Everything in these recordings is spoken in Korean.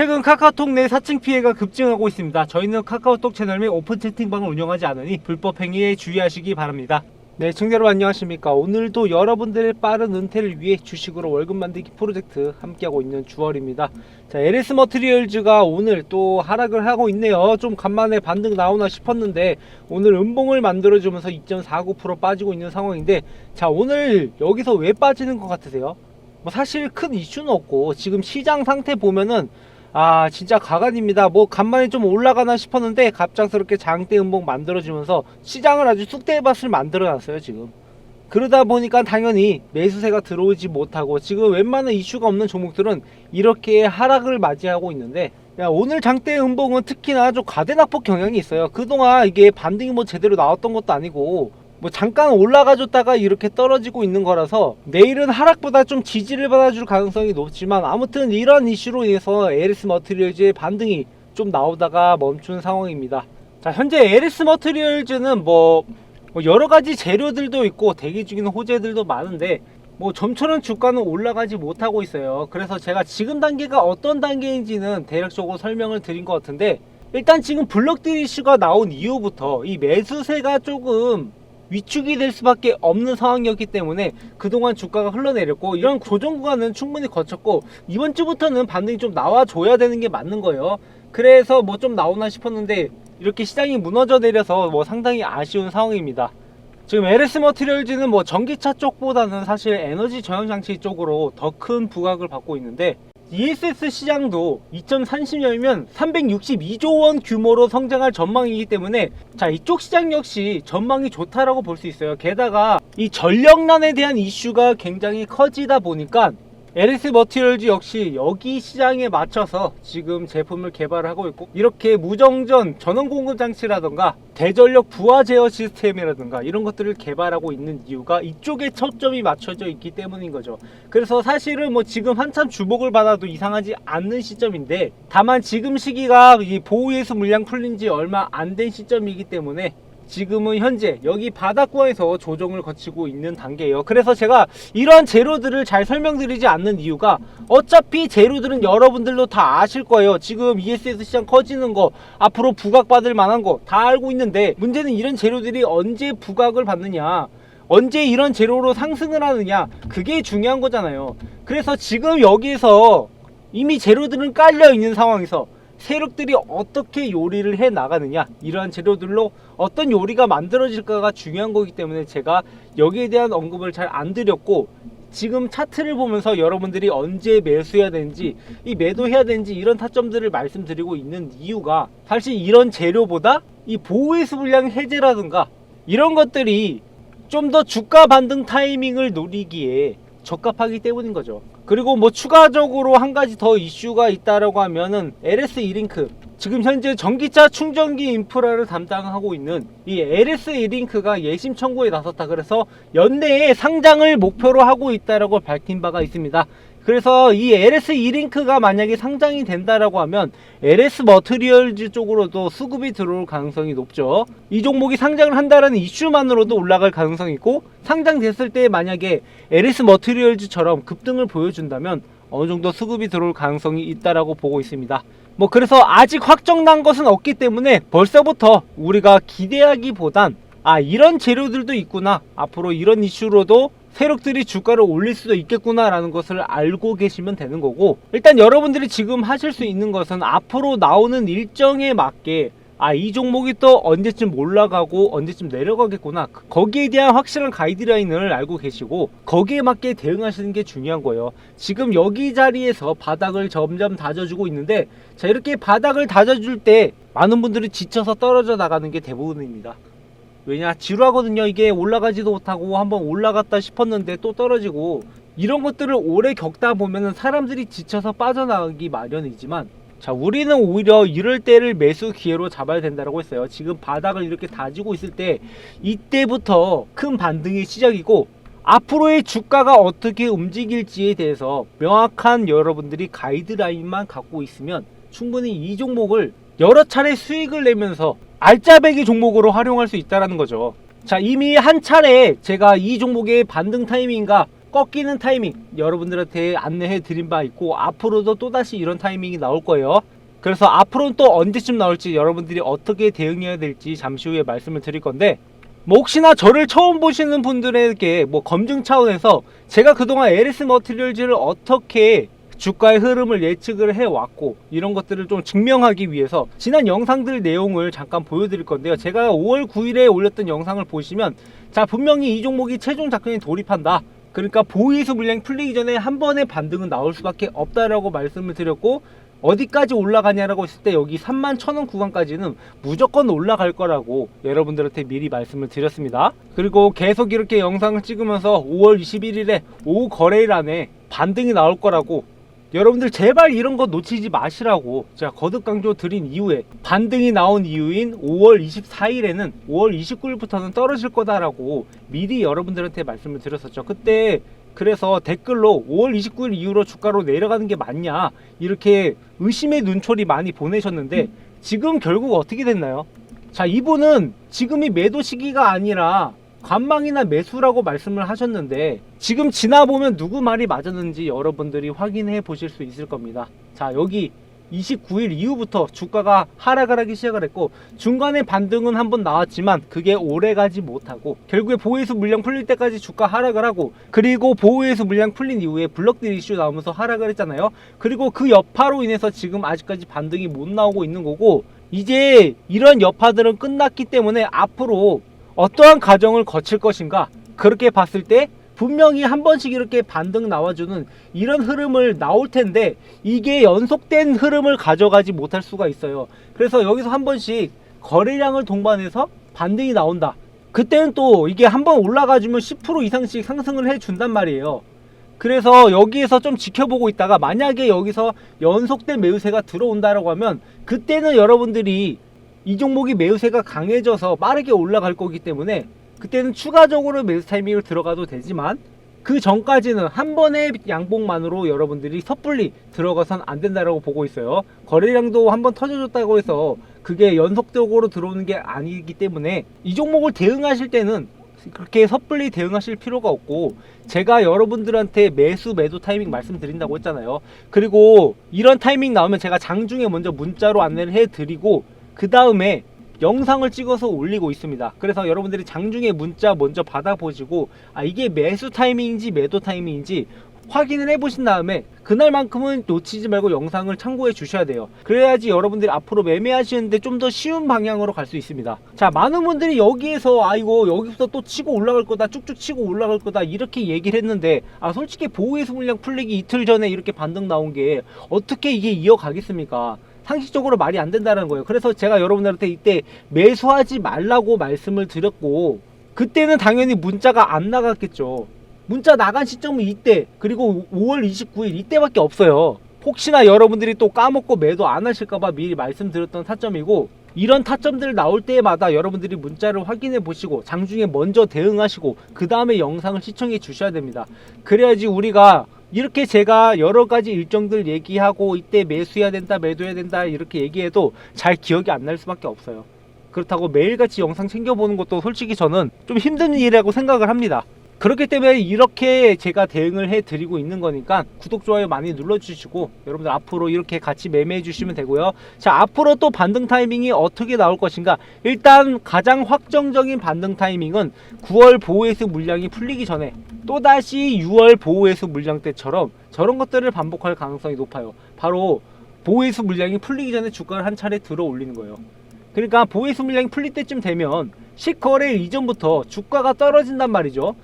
최근 카카오톡 내 사칭 피해가 급증하고 있습니다. 저희는 카카오톡 채널 및 오픈 채팅방을 운영하지 않으니 불법 행위에 주의하시기 바랍니다. 네, 시청자 여러분 안녕하십니까. 오늘도 여러분들의 빠른 은퇴를 위해 주식으로 월급 만들기 프로젝트 함께하고 있는 주얼입니다. 자, LS 머티리얼즈가 오늘 또 하락을 하고 있네요. 좀 간만에 반등 나오나 싶었는데 오늘 음봉을 만들어주면서 2.49% 빠지고 있는 상황인데, 자, 오늘 여기서 왜 빠지는 것 같으세요? 뭐 사실 큰 이슈는 없고 지금 시장 상태 보면은 진짜 가관입니다. 뭐 간만에 좀 올라가나 싶었는데 갑작스럽게 장대 음봉 만들어주면서 시장을 아주 쑥대밭을 만들어놨어요 지금. 그러다 보니까 당연히 매수세가 들어오지 못하고 지금 웬만한 이슈가 없는 종목들은 이렇게 하락을 맞이하고 있는데, 오늘 장대 음봉은 특히나 좀 과대낙폭 경향이 있어요. 그동안 이게 반등이 뭐 제대로 나왔던 것도 아니고 뭐 잠깐 올라가줬다가 이렇게 떨어지고 있는 거라서 내일은 하락보다 좀 지지를 받아줄 가능성이 높지만, 아무튼 이런 이슈로 인해서 LS 머티리얼즈의 반등이 좀 나오다가 멈춘 상황입니다. 자, 현재 LS 머티리얼즈는 뭐 여러가지 재료들도 있고 대기 중인 호재들도 많은데 뭐 좀처럼 주가는 올라가지 못하고 있어요. 그래서 제가 지금 단계가 어떤 단계인지는 대략적으로 설명을 드린 것 같은데, 일단 지금 블록딜 이슈가 나온 이후부터 이 매수세가 조금 위축이 될 수밖에 없는 상황이었기 때문에 그동안 주가가 흘러내렸고, 이런 조정 구간은 충분히 거쳤고 이번 주부터는 반등이 좀 나와줘야 되는 게 맞는 거예요. 그래서 뭐 좀 나오나 싶었는데 이렇게 시장이 무너져 내려서 뭐 상당히 아쉬운 상황입니다. 지금 LS 머티리얼즈는 뭐 전기차 쪽보다는 사실 에너지 저장 장치 쪽으로 더 큰 부각을 받고 있는데, ESS 시장도 2030년이면 362조 원 규모로 성장할 전망이기 때문에 자, 이쪽 시장 역시 전망이 좋다라고 볼 수 있어요. 게다가 이 전력난에 대한 이슈가 굉장히 커지다 보니까 LS 머티리얼즈 역시 여기 시장에 맞춰서 지금 제품을 개발하고 있고, 이렇게 무정전 전원 공급 장치라던가 대전력 부하 제어 시스템이라든가 이런 것들을 개발하고 있는 이유가 이쪽에 초점이 맞춰져 있기 때문인 거죠. 그래서 사실은 뭐 지금 한참 주목을 받아도 이상하지 않는 시점인데, 다만 지금 시기가 이 보호예수 물량 풀린 지 얼마 안 된 시점이기 때문에 지금은 현재 여기 바닥권에서 조정을 거치고 있는 단계예요. 그래서 제가 이러한 재료들을 잘 설명드리지 않는 이유가, 어차피 재료들은 여러분들도 다 아실 거예요. 지금 ESS 시장 커지는 거, 앞으로 부각받을 만한 거 다 알고 있는데, 문제는 이런 재료들이 언제 부각을 받느냐, 언제 이런 재료로 상승을 하느냐, 그게 중요한 거잖아요. 그래서 지금 여기서 이미 재료들은 깔려 있는 상황에서 세력들이 어떻게 요리를 해 나가느냐, 이러한 재료들로 어떤 요리가 만들어질까가 중요한 거기 때문에 제가 여기에 대한 언급을 잘 안 드렸고, 지금 차트를 보면서 여러분들이 언제 매수해야 되는지, 이 매도해야 되는지 이런 타점들을 말씀드리고 있는 이유가, 사실 이런 재료보다 이 보호예수 물량 해제라든가 이런 것들이 좀 더 주가 반등 타이밍을 노리기에 적합하기 때문인 거죠. 그리고 뭐 추가적으로 한 가지 더 이슈가 있다라고 하면은 LS 이링크, 지금 현재 전기차 충전기 인프라를 담당하고 있는 이 LS 이링크가 예심 청구에 나섰다. 그래서 연내에 상장을 목표로 하고 있다라고 밝힌 바가 있습니다. 그래서 이 LS 이링크가 만약에 상장이 된다라고 하면 LS 머티리얼즈 쪽으로도 수급이 들어올 가능성이 높죠. 이 종목이 상장을 한다라는 이슈만으로도 올라갈 가능성이 있고, 상장됐을 때 만약에 LS 머티리얼즈처럼 급등을 보여준다면 어느 정도 수급이 들어올 가능성이 있다라고 보고 있습니다. 뭐 그래서 아직 확정난 것은 없기 때문에 벌써부터 우리가 기대하기보단 이런 재료들도 있구나, 앞으로 이런 이슈로도 세력들이 주가를 올릴 수도 있겠구나 라는 것을 알고 계시면 되는 거고, 일단 여러분들이 지금 하실 수 있는 것은 앞으로 나오는 일정에 맞게 이 종목이 또 언제쯤 올라가고 언제쯤 내려가겠구나, 거기에 대한 확실한 가이드라인을 알고 계시고 거기에 맞게 대응하시는 게 중요한 거예요. 지금 여기 자리에서 바닥을 점점 다져주고 있는데, 자, 이렇게 바닥을 다져줄 때 많은 분들이 지쳐서 떨어져 나가는 게 대부분입니다. 왜냐, 지루하거든요. 이게 올라가지도 못하고 한번 올라갔다 싶었는데 또 떨어지고, 이런 것들을 오래 겪다 보면은 사람들이 지쳐서 빠져나가기 마련이지만, 자, 우리는 오히려 이럴 때를 매수 기회로 잡아야 된다고 했어요. 지금 바닥을 이렇게 다지고 있을 때 이때부터 큰 반등이 시작이고, 앞으로의 주가가 어떻게 움직일지에 대해서 명확한 여러분들이 가이드라인만 갖고 있으면 충분히 이 종목을 여러 차례 수익을 내면서 알짜배기 종목으로 활용할 수 있다는 거죠. 자, 이미 한 차례 제가 이 종목의 반등 타이밍과 꺾이는 타이밍 여러분들한테 안내해 드린 바 있고, 앞으로도 또다시 이런 타이밍이 나올 거예요. 그래서 앞으로는 또 언제쯤 나올지, 여러분들이 어떻게 대응해야 될지 잠시 후에 말씀을 드릴 건데, 뭐 혹시나 저를 처음 보시는 분들에게 뭐 검증 차원에서 제가 그동안 LS 머티리얼즈를 어떻게 주가의 흐름을 예측을 해왔고 이런 것들을 좀 증명하기 위해서 지난 영상들 내용을 잠깐 보여드릴 건데요. 제가 5월 9일에 올렸던 영상을 보시면, 자, 분명히 이 종목이 최종 작전에 돌입한다, 그러니까 보이수 물량이 풀리기 전에 한 번의 반등은 나올 수밖에 없다라고 말씀을 드렸고, 어디까지 올라가냐라고 했을 때 여기 31,000원 구간까지는 무조건 올라갈 거라고 여러분들한테 미리 말씀을 드렸습니다. 그리고 계속 이렇게 영상을 찍으면서 5월 21일에 오후 거래일 안에 반등이 나올 거라고, 여러분들 제발 이런 거 놓치지 마시라고 제가 거듭 강조 드린 이후에 반등이 나온 이유인 5월 24일에는 5월 29일부터는 떨어질 거다라고 미리 여러분들한테 말씀을 드렸었죠. 그때 그래서 댓글로 5월 29일 이후로 주가로 내려가는 게 맞냐 이렇게 의심의 눈초리 많이 보내셨는데, 지금 결국 어떻게 됐나요? 자, 이분은 지금이 매도 시기가 아니라 관망이나 매수라고 말씀을 하셨는데, 지금 지나보면 누구 말이 맞았는지 여러분들이 확인해 보실 수 있을 겁니다. 자, 여기 29일 이후부터 주가가 하락을 하기 시작을 했고, 중간에 반등은 한번 나왔지만 그게 오래가지 못하고 결국에 보호해수 물량 풀릴 때까지 주가 하락을 하고, 그리고 보호해수 물량 풀린 이후에 블럭들 이슈 나오면서 하락을 했잖아요. 그리고 그 여파로 인해서 지금 아직까지 반등이 못 나오고 있는 거고, 이제 이런 여파들은 끝났기 때문에 앞으로 어떠한 과정을 거칠 것인가, 그렇게 봤을 때 분명히 한 번씩 이렇게 반등 나와주는 이런 흐름을 나올 텐데, 이게 연속된 흐름을 가져가지 못할 수가 있어요. 그래서 여기서 한 번씩 거래량을 동반해서 반등이 나온다, 그때는 또 이게 한번 올라가주면 10% 이상씩 상승을 해준단 말이에요. 그래서 여기에서 좀 지켜보고 있다가 만약에 여기서 연속된 매수세가 들어온다라고 하면, 그때는 여러분들이 이 종목이 매수세가 강해져서 빠르게 올라갈 거기 때문에 그때는 추가적으로 매수 타이밍을 들어가도 되지만, 그 전까지는 한 번의 양봉만으로 여러분들이 섣불리 들어가선 안 된다라고 보고 있어요. 거래량도 한번 터져줬다고 해서 그게 연속적으로 들어오는 게 아니기 때문에 이 종목을 대응하실 때는 그렇게 섣불리 대응하실 필요가 없고, 제가 여러분들한테 매수 매도 타이밍 말씀드린다고 했잖아요. 그리고 이런 타이밍 나오면 제가 장중에 먼저 문자로 안내를 해드리고 그 다음에 영상을 찍어서 올리고 있습니다. 그래서 여러분들이 장중에 문자 먼저 받아보시고, 아, 이게 매수 타이밍인지 매도 타이밍인지 확인을 해보신 다음에 그날만큼은 놓치지 말고 영상을 참고해 주셔야 돼요. 그래야지 여러분들이 앞으로 매매하시는데 좀 더 쉬운 방향으로 갈 수 있습니다. 자, 많은 분들이 여기에서 아이고 여기서 또 치고 올라갈 거다, 쭉쭉 치고 올라갈 거다 이렇게 얘기를 했는데, 아, 솔직히 보호해수 물량 풀리기 이틀 전에 이렇게 반등 나온 게 어떻게 이게 이어가겠습니까? 상식적으로 말이 안 된다는 거예요. 그래서 제가 여러분들한테 이때 매수하지 말라고 말씀을 드렸고, 그때는 당연히 문자가 안 나갔겠죠. 문자 나간 시점은 이때, 그리고 5월 29일 이때밖에 없어요. 혹시나 여러분들이 또 까먹고 매도 안 하실까봐 미리 말씀드렸던 타점이고, 이런 타점들 나올 때마다 여러분들이 문자를 확인해 보시고 장중에 먼저 대응하시고 그 다음에 영상을 시청해 주셔야 됩니다. 그래야지 우리가 이렇게 제가 여러가지 일정들 얘기하고 이때 매수해야 된다 매도해야 된다 이렇게 얘기해도 잘 기억이 안 날 수밖에 없어요. 그렇다고 매일같이 영상 챙겨보는 것도 솔직히 저는 좀 힘든 일이라고 생각을 합니다. 그렇기 때문에 이렇게 제가 대응을 해드리고 있는 거니까 구독, 좋아요 많이 눌러주시고 여러분들 앞으로 이렇게 같이 매매해 주시면 되고요. 자, 앞으로 또 반등 타이밍이 어떻게 나올 것인가. 일단 가장 확정적인 반등 타이밍은 9월 보호해수 물량이 풀리기 전에 또다시 6월 보호해수 물량 때처럼 저런 것들을 반복할 가능성이 높아요. 바로 보호해수 물량이 풀리기 전에 주가를 한 차례 들어 올리는 거예요. 그러니까 보호해수 물량이 풀릴 때쯤 되면 시거래일 이전부터 주가가 떨어진단 말이죠.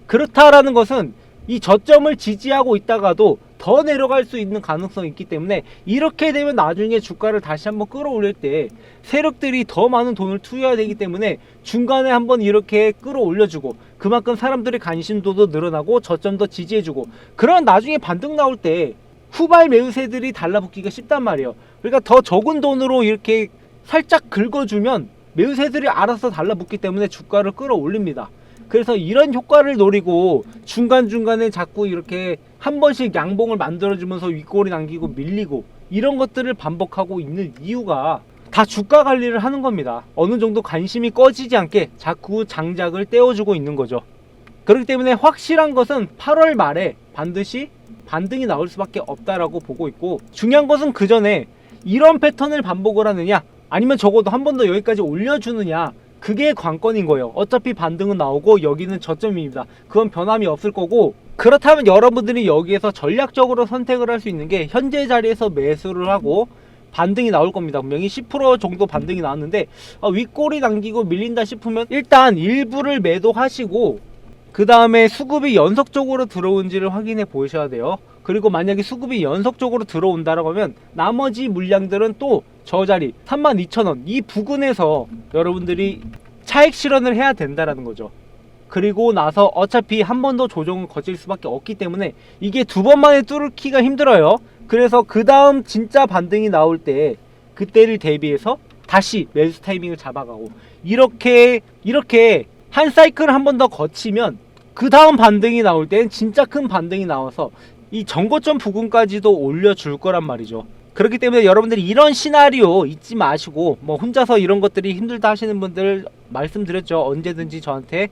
그렇다라는 것은 이 저점을 지지하고 있다가도 더 내려갈 수 있는 가능성이 있기 때문에, 이렇게 되면 나중에 주가를 다시 한번 끌어올릴 때 세력들이 더 많은 돈을 투여해야 되기 때문에 중간에 한번 이렇게 끌어올려주고 그만큼 사람들의 관심도도 늘어나고 저점도 지지해주고, 그런 나중에 반등 나올 때 후발 매수세들이 달라붙기가 쉽단 말이에요. 그러니까 더 적은 돈으로 이렇게 살짝 긁어주면 매수세들이 알아서 달라붙기 때문에 주가를 끌어올립니다. 그래서 이런 효과를 노리고 중간중간에 자꾸 이렇게 한 번씩 양봉을 만들어주면서 윗꼬리 남기고 밀리고 이런 것들을 반복하고 있는 이유가 다 주가 관리를 하는 겁니다. 어느 정도 관심이 꺼지지 않게 자꾸 장작을 떼어주고 있는 거죠. 그렇기 때문에 확실한 것은 8월 말에 반드시 반등이 나올 수밖에 없다라고 보고 있고, 중요한 것은 그 전에 이런 패턴을 반복을 하느냐 아니면 적어도 한 번 더 여기까지 올려주느냐, 그게 관건인 거예요. 어차피 반등은 나오고 여기는 저점입니다. 그건 변함이 없을 거고, 그렇다면 여러분들이 여기에서 전략적으로 선택을 할 수 있는 게 현재 자리에서 매수를 하고 반등이 나올 겁니다. 분명히 10% 정도 반등이 나왔는데 윗골이 남기고 밀린다 싶으면 일단 일부를 매도하시고 그 다음에 수급이 연속적으로 들어온지를 확인해 보셔야 돼요. 그리고 만약에 수급이 연속적으로 들어온다라고 하면 나머지 물량들은 또 저 자리 32,000원 이 부근에서 여러분들이 차익 실현을 해야 된다라는 거죠. 그리고 나서 어차피 한 번 더 조정을 거칠 수밖에 없기 때문에 이게 두 번 만에 뚫기가 힘들어요. 그래서 그 다음 진짜 반등이 나올 때 그때를 대비해서 다시 매수 타이밍을 잡아가고 이렇게 한 사이클을 한 번 더 거치면 그 다음 반등이 나올 땐 진짜 큰 반등이 나와서 이 전고점 부근까지도 올려줄 거란 말이죠. 그렇기 때문에 여러분들이 이런 시나리오 잊지 마시고, 뭐 혼자서 이런 것들이 힘들다 하시는 분들 말씀드렸죠. 언제든지 저한테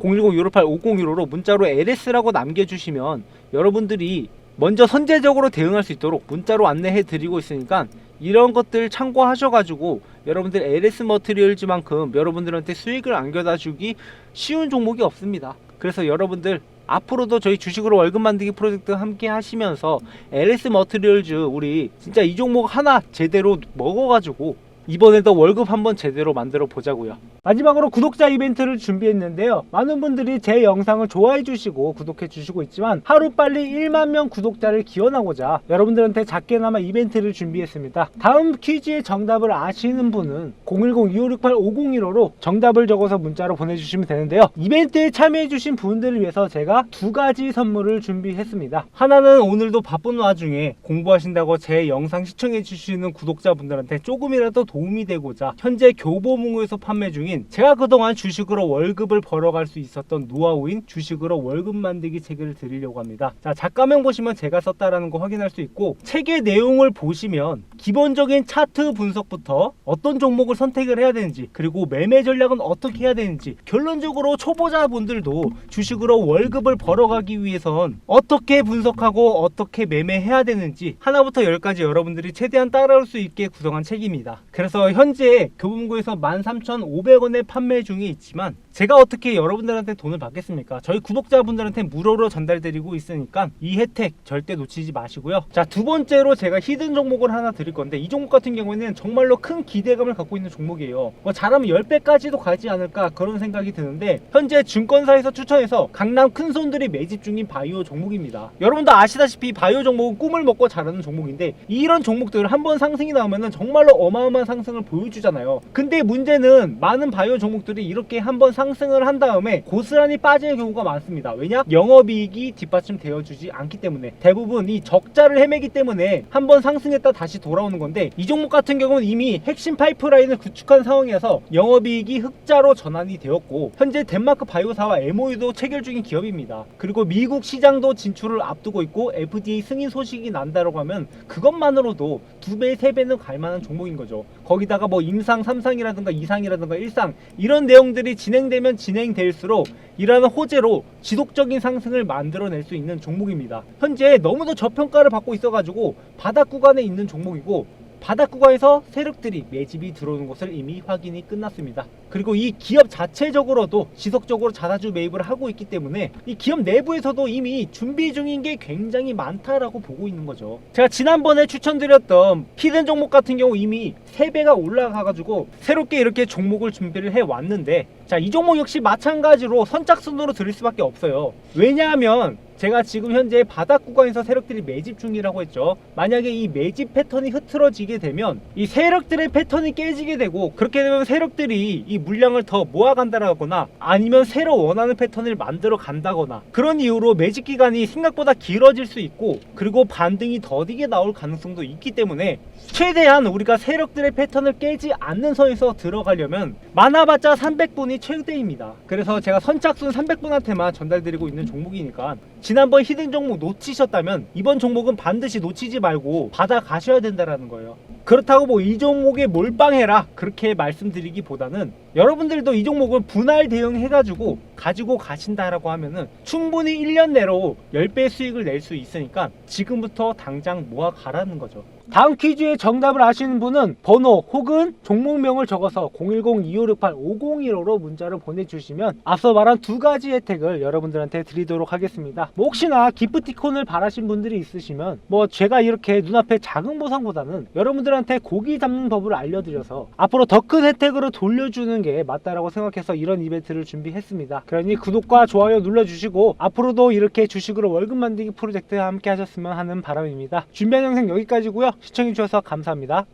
010-258-5015로 문자로 LS라고 남겨주시면 여러분들이 먼저 선제적으로 대응할 수 있도록 문자로 안내해 드리고 있으니까 이런 것들 참고하셔가지고 여러분들 LS 머티리얼즈만큼 여러분들한테 수익을 안겨다 주기 쉬운 종목이 없습니다. 그래서 여러분들 앞으로도 저희 주식으로 월급 만들기 프로젝트 함께 하시면서 LS 머티리얼즈 우리 진짜 이 종목 하나 제대로 먹어가지고 이번에도 월급 한번 제대로 만들어 보자고요. 마지막으로 구독자 이벤트를 준비했는데요. 많은 분들이 제 영상을 좋아해 주시고 구독해 주시고 있지만 하루빨리 1만 명 구독자를 기원하고자 여러분들한테 작게나마 이벤트를 준비했습니다. 다음 퀴즈의 정답을 아시는 분은 010-2568-5015로 정답을 적어서 문자로 보내주시면 되는데요. 이벤트에 참여해 주신 분들을 위해서 제가 두 가지 선물을 준비했습니다. 하나는 오늘도 바쁜 와중에 공부하신다고 제 영상 시청해 주시는 구독자분들한테 조금이라도 도움이 되고자 현재 교보문고에서 판매 중인 제가 그동안 주식으로 월급을 벌어갈 수 있었던 노하우인 주식으로 월급 만들기 책을 드리려고 합니다. 자, 작가명 보시면 제가 썼다라는 거 확인할 수 있고, 책의 내용을 보시면 기본적인 차트 분석부터 어떤 종목을 선택을 해야 되는지, 그리고 매매 전략은 어떻게 해야 되는지, 결론적으로 초보자분들도 주식으로 월급을 벌어가기 위해선 어떻게 분석하고 어떻게 매매해야 되는지 하나부터 10까지 여러분들이 최대한 따라올 수 있게 구성한 책입니다. 그래서 현재 교보문고에서 13,500원에 판매 중에 있지만 제가 어떻게 여러분들한테 돈을 받겠습니까? 저희 구독자분들한테 무료로 전달드리고 있으니까 이 혜택 절대 놓치지 마시고요. 자, 두 번째로 제가 히든 종목을 하나 드릴 건데, 이 종목 같은 경우에는 정말로 큰 기대감을 갖고 있는 종목이에요. 뭐 잘하면 10배까지도 가지 않을까 그런 생각이 드는데, 현재 증권사에서 추천해서 강남 큰손들이 매집 중인 바이오 종목입니다. 여러분도 아시다시피 바이오 종목은 꿈을 먹고 자라는 종목인데, 이런 종목들 한번 상승이 나오면 정말로 어마어마한 상승을 보여주잖아요. 근데 문제는 많은 바이오 종목들이 이렇게 한번 상승을 한 다음에 고스란히 빠지는 경우가 많습니다. 왜냐? 영업이익이 뒷받침되어 주지 않기 때문에. 대부분 이 적자를 헤매기 때문에 한번 상승했다 다시 돌아오는 건데, 이 종목 같은 경우는 이미 핵심 파이프라인을 구축한 상황이어서 영업이익이 흑자로 전환이 되었고, 현재 덴마크 바이오사와 MOU도 체결 중인 기업입니다. 그리고 미국 시장도 진출을 앞두고 있고 FDA 승인 소식이 난다라고 하면 그것만으로도 2배, 3배는 갈만한 종목인 거죠. 거기다가 뭐 임상, 3상이라든가 2상이라든가 1상 이런 내용들이 진행되면 진행될수록 이러한 호재로 지속적인 상승을 만들어낼 수 있는 종목입니다. 현재 너무도 저평가를 받고 있어가지고 바닥 구간에 있는 종목이고, 바닥 구간에서 세력들이 매집이 들어오는 것을 이미 확인이 끝났습니다. 그리고 이 기업 자체적으로도 지속적으로 자사주 매입을 하고 있기 때문에 이 기업 내부에서도 이미 준비 중인 게 굉장히 많다라고 보고 있는 거죠. 제가 지난번에 추천드렸던 히든 종목 같은 경우 이미 3배가 올라가가지고 새롭게 이렇게 종목을 준비를 해왔는데, 자, 이 종목 역시 마찬가지로 선착순으로 드릴 수밖에 없어요. 왜냐하면 제가 지금 현재 바닥 구간에서 세력들이 매집 중이라고 했죠. 만약에 이 매집 패턴이 흐트러지게 되면 이 세력들의 패턴이 깨지게 되고, 그렇게 되면 세력들이 이 물량을 더 모아간다거나 아니면 새로 원하는 패턴을 만들어 간다거나 그런 이유로 매집 기간이 생각보다 길어질 수 있고, 그리고 반등이 더디게 나올 가능성도 있기 때문에 최대한 우리가 세력들의 패턴을 깨지 않는 선에서 들어가려면 많아봤자 300분이 최대입니다. 그래서 제가 선착순 300분한테만 전달드리고 있는 종목이니까 지난번 히든 종목 놓치셨다면 이번 종목은 반드시 놓치지 말고 받아가셔야 된다는 거예요. 그렇다고 뭐 이 종목에 몰빵해라 그렇게 말씀드리기보다는 여러분들도 이 종목을 분할 대응해가지고 가지고 가신다라고 하면은 충분히 1년 내로 10배 수익을 낼 수 있으니까 지금부터 당장 모아 가라는 거죠. 다음 퀴즈의 정답을 아시는 분은 번호 혹은 종목명을 적어서 010-2568-5015로 문자를 보내주시면 앞서 말한 두 가지 혜택을 여러분들한테 드리도록 하겠습니다. 뭐 혹시나 기프티콘을 바라신 분들이 있으시면 뭐 제가 이렇게 눈앞에 작은 보상보다는 여러분들한테 고기 잡는 법을 알려드려서 앞으로 더 큰 혜택으로 돌려주는 게 맞다라고 생각해서 이런 이벤트를 준비했습니다. 그러니 구독과 좋아요 눌러주시고 앞으로도 이렇게 주식으로 월급 만들기 프로젝트에 함께 하셨으면 하는 바람입니다. 준비한 영상 여기까지고요. 시청해주셔서 감사합니다.